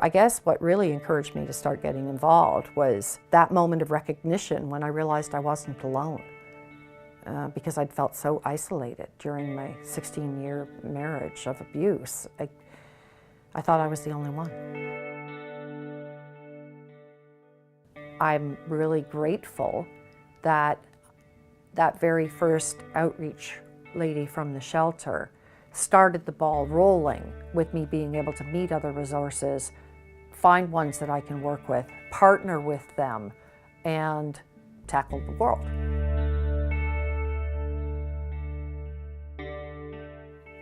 I guess what really encouraged me to start getting involved was that moment of recognition when I realized I wasn't alone, because I'd felt so isolated during my 16-year marriage of abuse. I thought I was the only one. I'm really grateful that that very first outreach lady from the shelter started the ball rolling with me being able to meet other resources, find ones that I can work with, partner with them, and tackle the world.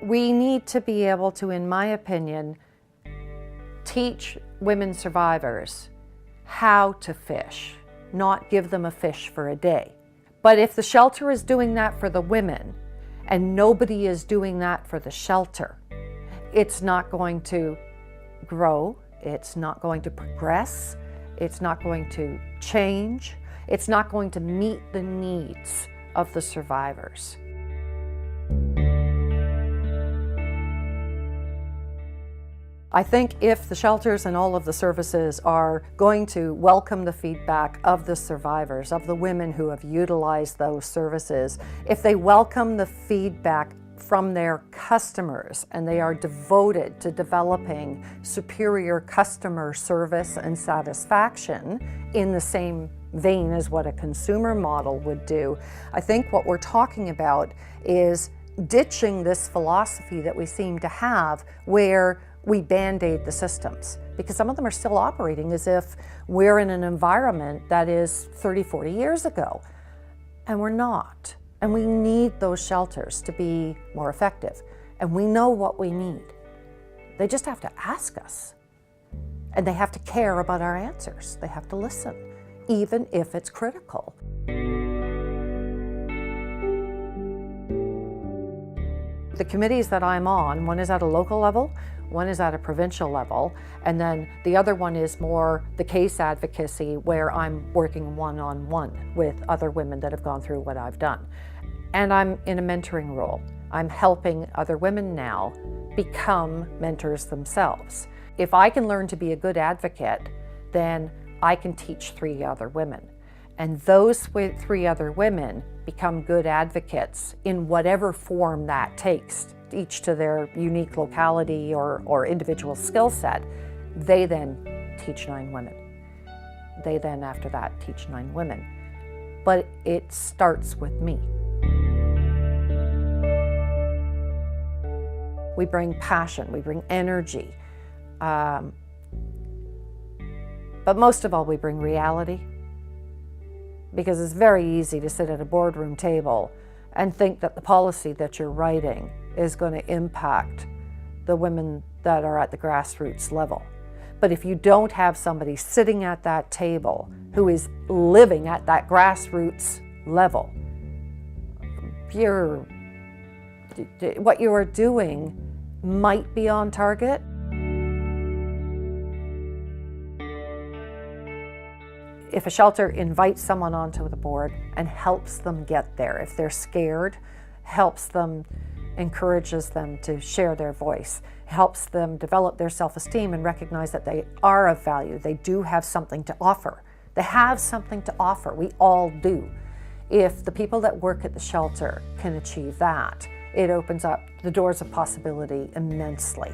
We need to be able to, in my opinion, teach women survivors how to fish, not give them a fish for a day. But if the shelter is doing that for the women and nobody is doing that for the shelter, it's not going to grow, it's not going to progress, it's not going to change, it's not going to meet the needs of the survivors. I think if the shelters and all of the services are going to welcome the feedback of the survivors, of the women who have utilized those services, if they welcome the feedback from their customers and they are devoted to developing superior customer service and satisfaction in the same vein as what a consumer model would do, I think what we're talking about is ditching this philosophy that we seem to have where we band-aid the systems, because some of them are still operating as if we're in an environment that is 30, 40 years ago, and we're not. And we need those shelters to be more effective, and we know what we need. They just have to ask us, and they have to care about our answers. They have to listen, even if it's critical. The committees that I'm on, one is at a local level, one is at a provincial level, and then the other one is more the case advocacy where I'm working one-on-one with other women that have gone through what I've done. And I'm in a mentoring role. I'm helping other women now become mentors themselves. If I can learn to be a good advocate, then I can teach 3 other women. And those 3 other women become good advocates in whatever form that takes, each to their unique locality or individual skill set. They then teach 9 women. They then, after that, teach 9 women. But it starts with me. We bring passion, we bring energy, but most of all, we bring reality. Because it's very easy to sit at a boardroom table and think that the policy that you're writing is going to impact the women that are at the grassroots level. But if you don't have somebody sitting at that table who is living at that grassroots level, what you are doing might be on target. If a shelter invites someone onto the board and helps them get there, if they're scared, helps them, encourages them to share their voice, helps them develop their self-esteem and recognize that they are of value, they do have something to offer. They have something to offer, we all do. If the people that work at the shelter can achieve that, it opens up the doors of possibility immensely.